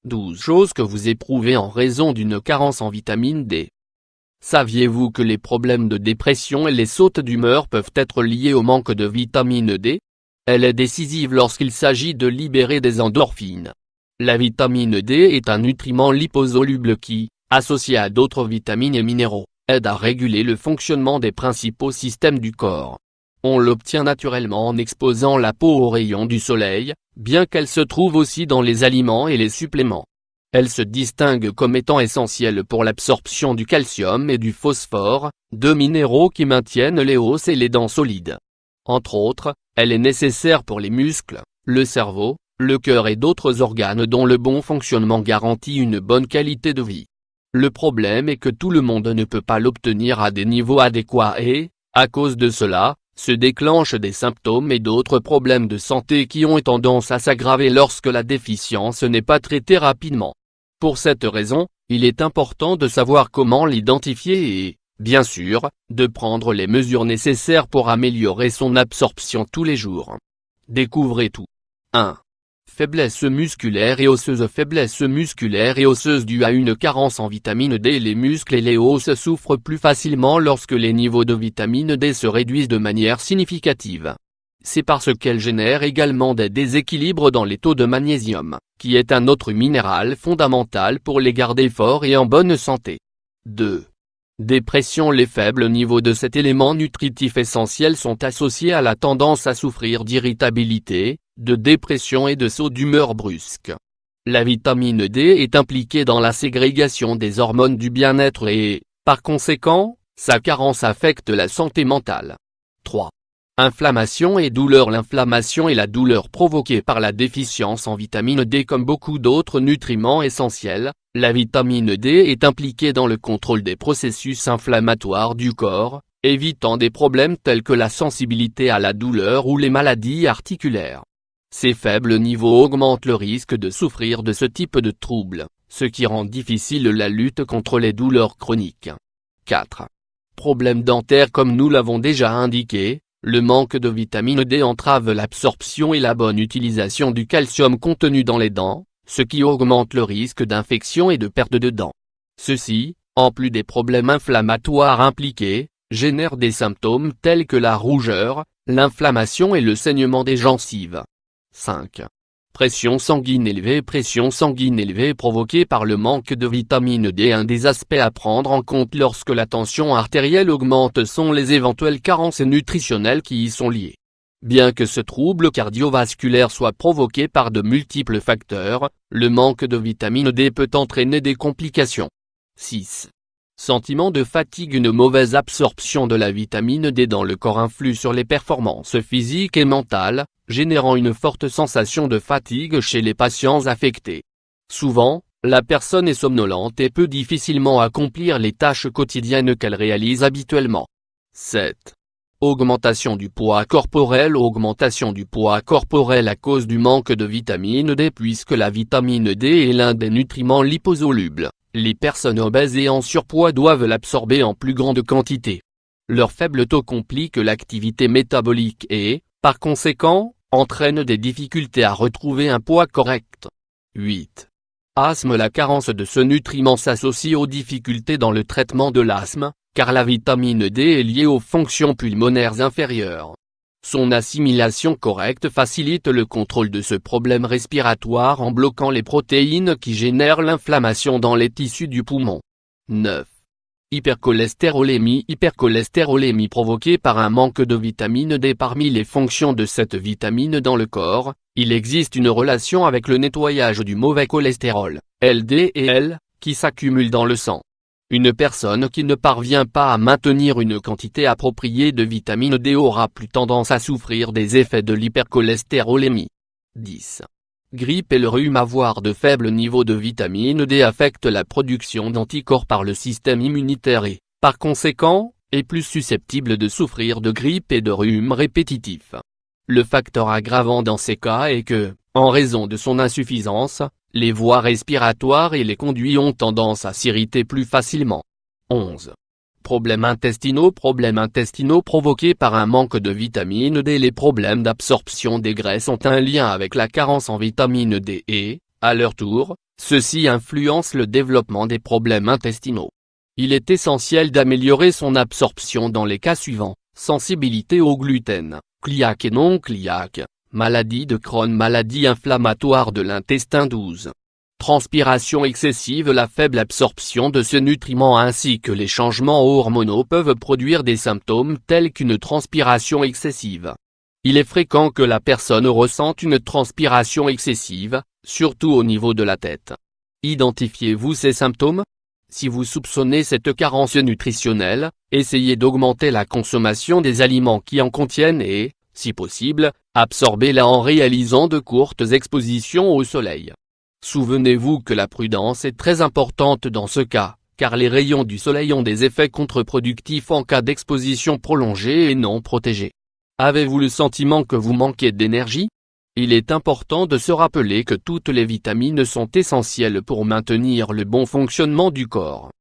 12 choses que vous éprouvez en raison d'une carence en vitamine D. Saviez-vous que les problèmes de dépression et les sautes d'humeur peuvent être liés au manque de vitamine D? Elle est décisive lorsqu'il s'agit de libérer des endorphines. La vitamine D est un nutriment liposoluble qui, associé à d'autres vitamines et minéraux, aide à réguler le fonctionnement des principaux systèmes du corps. On l'obtient naturellement en exposant la peau aux rayons du soleil, bien qu'elle se trouve aussi dans les aliments et les suppléments. Elle se distingue comme étant essentielle pour l'absorption du calcium et du phosphore, deux minéraux qui maintiennent les os et les dents solides. Entre autres, elle est nécessaire pour les muscles, le cerveau, le cœur et d'autres organes dont le bon fonctionnement garantit une bonne qualité de vie. Le problème est que tout le monde ne peut pas l'obtenir à des niveaux adéquats et, à cause de cela, se déclenchent des symptômes et d'autres problèmes de santé qui ont tendance à s'aggraver lorsque la déficience n'est pas traitée rapidement. Pour cette raison, il est important de savoir comment l'identifier et, bien sûr, de prendre les mesures nécessaires pour améliorer son absorption tous les jours. Découvrez tout. 1. Faiblesse musculaire et osseuse. Faiblesse musculaire et osseuse due à une carence en vitamine D. Les muscles et les os souffrent plus facilement lorsque les niveaux de vitamine D se réduisent de manière significative. C'est parce qu'elle génère également des déséquilibres dans les taux de magnésium, qui est un autre minéral fondamental pour les garder forts et en bonne santé. 2. Dépression. Les faibles niveaux de cet élément nutritif essentiel sont associés à la tendance à souffrir d'irritabilité, de dépression et de sauts d'humeur brusques. La vitamine D est impliquée dans la ségrégation des hormones du bien-être et, par conséquent, sa carence affecte la santé mentale. 3. Inflammation et douleur. L'inflammation est la douleur provoquée par la déficience en vitamine D. Comme beaucoup d'autres nutriments essentiels, la vitamine D est impliquée dans le contrôle des processus inflammatoires du corps, évitant des problèmes tels que la sensibilité à la douleur ou les maladies articulaires. Ces faibles niveaux augmentent le risque de souffrir de ce type de troubles, ce qui rend difficile la lutte contre les douleurs chroniques. 4. Problèmes dentaires. Comme nous l'avons déjà indiqué, le manque de vitamine D entrave l'absorption et la bonne utilisation du calcium contenu dans les dents, ce qui augmente le risque d'infection et de perte de dents. Ceci, en plus des problèmes inflammatoires impliqués, génère des symptômes tels que la rougeur, l'inflammation et le saignement des gencives. 5. Pression sanguine élevée. Pression sanguine élevée provoquée par le manque de vitamine D. Un des aspects à prendre en compte lorsque la tension artérielle augmente sont les éventuelles carences nutritionnelles qui y sont liées. Bien que ce trouble cardiovasculaire soit provoqué par de multiples facteurs, le manque de vitamine D peut entraîner des complications. 6. Sentiment de fatigue. Une mauvaise absorption de la vitamine D dans le corps influe sur les performances physiques et mentales, générant une forte sensation de fatigue chez les patients affectés. Souvent, la personne est somnolente et peut difficilement accomplir les tâches quotidiennes qu'elle réalise habituellement. 7. Augmentation du poids corporel. Augmentation du poids corporel à cause du manque de vitamine D. Puisque la vitamine D est l'un des nutriments liposolubles, les personnes obèses et en surpoids doivent l'absorber en plus grande quantité. Leur faible taux complique l'activité métabolique et, par conséquent, entraîne des difficultés à retrouver un poids correct. 8. Asthme. La carence de ce nutriment s'associe aux difficultés dans le traitement de l'asthme, car la vitamine D est liée aux fonctions pulmonaires inférieures. Son assimilation correcte facilite le contrôle de ce problème respiratoire en bloquant les protéines qui génèrent l'inflammation dans les tissus du poumon. 9. Hypercholestérolémie. Hypercholestérolémie provoquée par un manque de vitamine D. Parmi les fonctions de cette vitamine dans le corps, il existe une relation avec le nettoyage du mauvais cholestérol, LDL, qui s'accumule dans le sang. Une personne qui ne parvient pas à maintenir une quantité appropriée de vitamine D aura plus tendance à souffrir des effets de l'hypercholestérolémie. 10. Grippe et le rhume. Avoir de faibles niveaux de vitamine D affecte la production d'anticorps par le système immunitaire et, par conséquent, est plus susceptible de souffrir de grippe et de rhume répétitifs. Le facteur aggravant dans ces cas est que, en raison de son insuffisance, les voies respiratoires et les conduits ont tendance à s'irriter plus facilement. 11. Problèmes intestinaux. Problèmes intestinaux provoqués par un manque de vitamine D. Les problèmes d'absorption des graisses ont un lien avec la carence en vitamine D et, À leur tour, ceux-ci influencent le développement des problèmes intestinaux. Il est essentiel d'améliorer son absorption dans les cas suivants: sensibilité au gluten, cœliaque et non cœliaque, maladie de Crohn, maladie inflammatoire de l'intestin 12. Transpiration excessive. La faible absorption de ce nutriment ainsi que les changements hormonaux peuvent produire des symptômes tels qu'une transpiration excessive. Il est fréquent que la personne ressente une transpiration excessive, surtout au niveau de la tête. Identifiez-vous ces symptômes? Si vous soupçonnez cette carence nutritionnelle, essayez d'augmenter la consommation des aliments qui en contiennent et, si possible, absorbez-la en réalisant de courtes expositions au soleil. Souvenez-vous que la prudence est très importante dans ce cas, car les rayons du soleil ont des effets contre-productifs en cas d'exposition prolongée et non protégée. Avez-vous le sentiment que vous manquez d'énergie? Il est important de se rappeler que toutes les vitamines sont essentielles pour maintenir le bon fonctionnement du corps.